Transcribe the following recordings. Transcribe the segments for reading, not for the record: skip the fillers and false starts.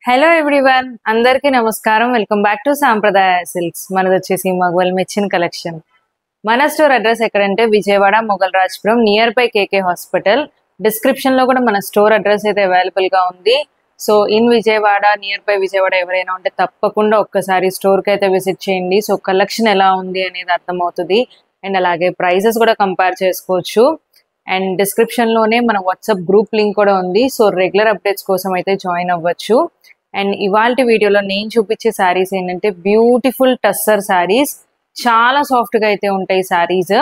Hello everyone, అందరికీ నమస్కారం. Welcome back to Sampradaya silks. మనది వచ్చేసి మగవల్ మెచ్చిన కలెక్షన్. మన స్టోర్ అడ్రస్ ఎక్కడంటే Vijayawada Mogal Rajpuram nearby KK hospital. Description లో కూడా మన స్టోర్ అడ్రస్ అయితే అవైలబుల్ గా ఉంది. So in Vijayawada, nearby Vijayawada ఎవరైనా ఉంటే తప్పకుండా ఒక్కసారి స్టోర్ కి అయితే విజిట్ చేయండి. సో కలెక్షన్ ఎలా ఉంది అనేది అర్థమవుతుంది. అండ్ అలాగే ప్రైజెస్ కూడా కంపేర్ చేసుకోవచ్చు. అండ్ డిస్క్రిప్షన్ లోనే మన వాట్సాప్ గ్రూప్ లింక్ కూడా ఉంది. సో రెగ్యులర్ అప్డేట్స్ కోసం అయితే జాయిన్ అవ్వచ్చు. అండ్ ఇవాళ వీడియోలో నేను చూపించే శారీస్ ఏంటంటే బ్యూటిఫుల్ టస్సర్ శారీస్. చాలా సాఫ్ట్ గా అయితే ఉంటాయి శారీస్.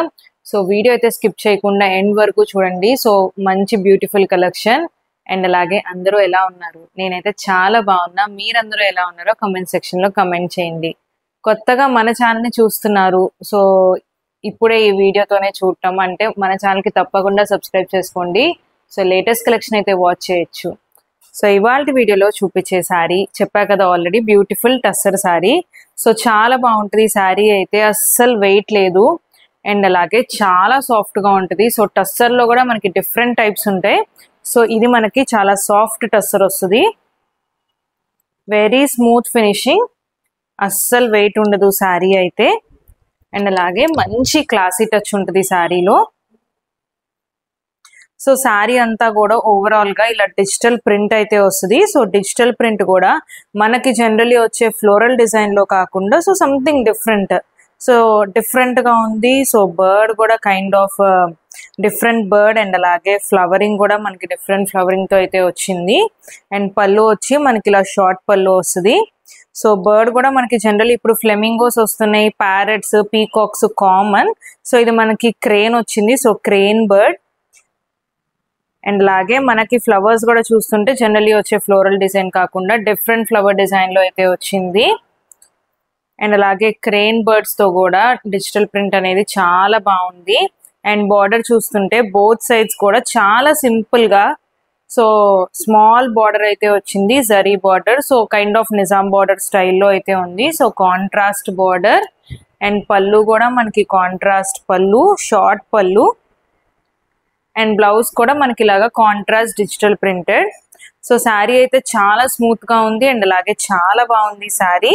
సో వీడియో అయితే స్కిప్ చేయకుండా ఎండ్ వరకు చూడండి. సో మంచి బ్యూటిఫుల్ కలెక్షన్. అండ్ అలాగే అందరూ ఎలా ఉన్నారు? నేనైతే చాలా బాగున్నా. మీరందరూ ఎలా ఉన్నారో కమెంట్ సెక్షన్ లో కమెంట్ చేయండి. కొత్తగా మన ఛానల్ ని చూస్తున్నారు, సో ఇప్పుడే ఈ వీడియోతోనే చూడటం అంటే మన ఛానల్ కి తప్పకుండా సబ్స్క్రైబ్ చేసుకోండి. సో లేటెస్ట్ కలెక్షన్ అయితే వాచ్ చేయొచ్చు. సో ఇవాళ వీడియోలో చూపించే శారీ చెప్పా కదా already, beautiful tussar sari. So చాలా బాగుంటుంది. ఈ శారీ అయితే అస్సలు వెయిట్ లేదు అండ్ అలాగే చాలా సాఫ్ట్ గా ఉంటుంది. సో టస్సర్ లో కూడా మనకి డిఫరెంట్ టైప్స్ ఉంటాయి. సో ఇది మనకి చాలా సాఫ్ట్ టస్సర్ వస్తుంది. వెరీ స్మూత్ ఫినిషింగ్, అస్సలు వెయిట్ ఉండదు శారీ అయితే. అండ్ అలాగే మంచి క్లాసీ టచ్ ఉంటుంది శారీలో. సో శారీ అంతా కూడా ఓవరాల్ గా ఇలా డిజిటల్ ప్రింట్ అయితే వస్తుంది. సో డిజిటల్ ప్రింట్ కూడా మనకి జనరల్లీ వచ్చే ఫ్లోరల్ డిజైన్ లో కాకుండా so something different. So different గా ఉంది. సో బర్డ్ కూడా kind of different bird and అలాగే ఫ్లవరింగ్ కూడా మనకి డిఫరెంట్ ఫ్లవరింగ్ తో అయితే వచ్చింది. అండ్ పళ్ళు వచ్చి మనకి ఇలా షార్ట్ పళ్ళు వస్తుంది. సో బర్డ్ కూడా మనకి జనరల్ ఇప్పుడు ఫ్లెమింగోస్ వస్తున్నాయి, ప్యారెట్స్, పీకాక్స్ కామన్. సో ఇది మనకి క్రేన్ వచ్చింది. So crane bird. అండ్ అలాగే మనకి ఫ్లవర్స్ కూడా చూస్తుంటే జనరల్లీ వచ్చే ఫ్లోరల్ డిజైన్ కాకుండా డిఫరెంట్ ఫ్లవర్ డిజైన్ లో అయితే వచ్చింది. అండ్ అలాగే క్రేన్ బర్డ్స్ తో కూడా డిజిటల్ ప్రింట్ అనేది చాలా బాగుంది. అండ్ బార్డర్ చూస్తుంటే బోత్ సైడ్స్ కూడా చాలా సింపుల్ గా సో స్మాల్ బార్డర్ అయితే వచ్చింది, zari border. So kind of Nizam border స్టైల్లో అయితే ఉంది. So contrast border. అండ్ పళ్ళు కూడా మనకి కాంట్రాస్ట్ పళ్ళు, షార్ట్ పళ్ళు. అండ్ బ్లౌజ్ కూడా మనకి ఇలాగా contrast digital printed. So sari అయితే చాలా స్మూత్ గా ఉంది అండ్ అలాగే చాలా బాగుంది శారీ.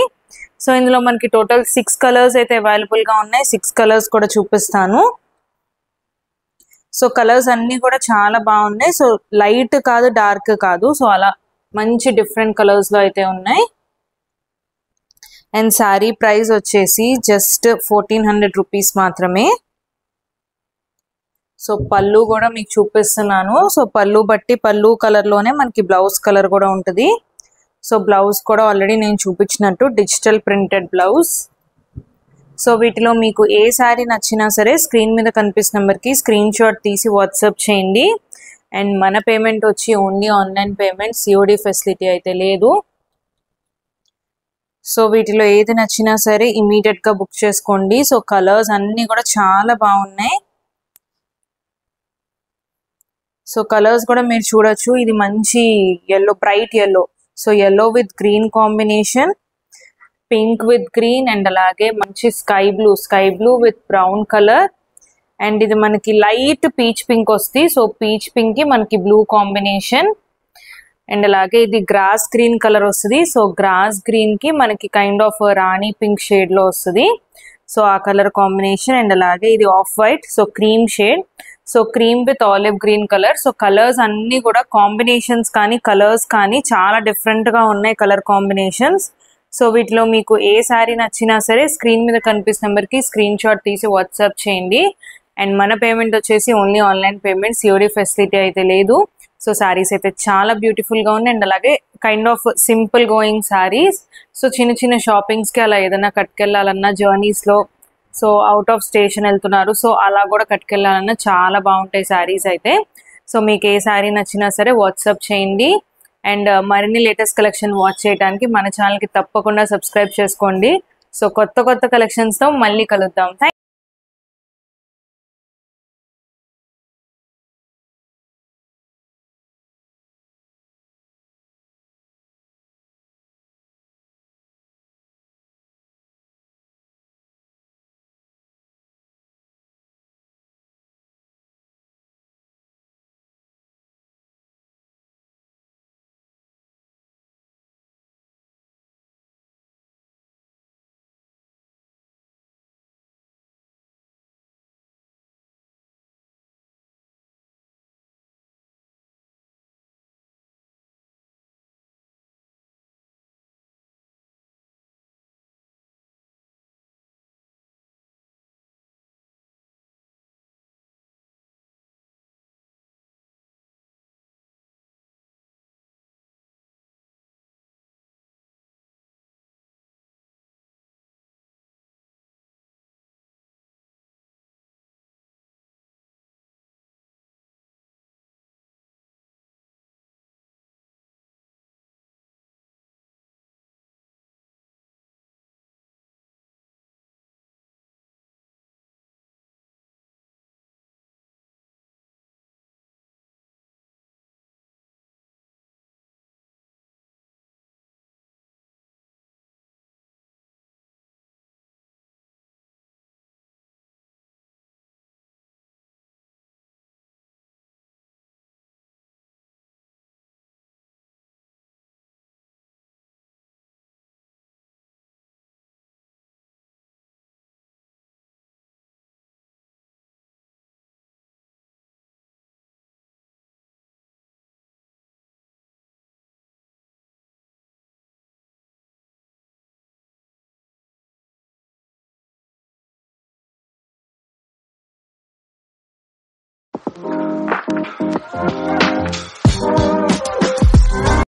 సో ఇందులో మనకి టోటల్ 6 కలర్స్ అయితే అవైలబుల్ గా ఉన్నాయి. 6 కలర్స్ కూడా చూపిస్తాను. సో కలర్స్ అన్ని కూడా చాలా బాగున్నాయి. సో లైట్ కాదు, డార్క్ కాదు, సో అలా మంచి డిఫరెంట్ కలర్స్ లో అయితే ఉన్నాయి. అండ్ శారీ ప్రైస్ వచ్చేసి జస్ట్ 1400 రూపీస్ మాత్రమే. సో పళ్ళు కూడా మీకు చూపిస్తున్నాను. సో పళ్ళు బట్టి పళ్ళు కలర్ లోనే మనకి బ్లౌజ్ కలర్ కూడా ఉంటుంది. సో బ్లౌజ్ కూడా ఆల్రెడీ నేను చూపించినట్టు డిజిటల్ ప్రింటెడ్ బ్లౌజ్. సో వీటిలో మీకు ఏ శారీ నచ్చినా సరే స్క్రీన్ మీద కనిపిస్తున్న నెంబర్కి స్క్రీన్ షాట్ తీసి వాట్సాప్ చేయండి. అండ్ మన పేమెంట్ వచ్చి only online payment, COD facility అయితే లేదు. సో వీటిలో ఏది నచ్చినా సరే ఇమీడియట్ గా బుక్ చేసుకోండి. సో కలర్స్ అన్ని కూడా చాలా బాగున్నాయి. సో కలర్స్ కూడా మీరు చూడొచ్చు. ఇది మంచి yellow, bright yellow. So yellow with green combination, pink with green and అలాగే మంచి sky blue with brown colour. And ఇది మనకి లైట్ పీచ్ పింక్ వస్తుంది. సో పీచ్ పింక్ కి మనకి బ్లూ కాంబినేషన్. అండ్ అలాగే ఇది గ్రాస్ గ్రీన్ కలర్ వస్తుంది. సో గ్రాస్ గ్రీన్ కి మనకి kind of Rani pink shade లో వస్తుంది. సో ఆ కలర్ కాంబినేషన్. అండ్ అలాగే ఇది off white, so cream shade. So cream with olive green colour. So colours అన్ని కూడా కాంబినేషన్స్ కానీ కలర్స్ కానీ చాలా డిఫరెంట్ గా ఉన్నాయి కలర్ కాంబినేషన్స్. సో వీటిలో మీకు ఏ శారీ నచ్చినా సరే స్క్రీన్ మీద కనిపిస్తున్న నెంబర్కి స్క్రీన్ షాట్ తీసి వాట్సాప్ చేయండి. అండ్ మన పేమెంట్ వచ్చేసి only online payment, COD facility అయితే లేదు. సో శారీస్ అయితే చాలా బ్యూటిఫుల్ గా ఉన్నాయి అండ్ అలాగే kind of simple going saris. So చిన్న చిన్న షాపింగ్స్ కి అలా ఏదైనా కట్టుకెళ్లాలన్నా జర్నీస్ లో, సో అవుట్ ఆఫ్ స్టేషన్ వెళ్తున్నారు, సో అలా కూడా కట్టుకెళ్లాలన్నా చాలా బాగుంటాయి శారీస్ అయితే. సో మీకు ఏ శారీ నచ్చినా సరే వాట్సాప్ చేయండి. అండ్ మరిన్ని లేటెస్ట్ కలెక్షన్ వాచ్ చేయడానికి మన ఛానల్ కి తప్పకుండా సబ్స్క్రైబ్ చేసుకోండి. సో కొత్త కలెక్షన్స్ తో మళ్ళీ కలుద్దాం.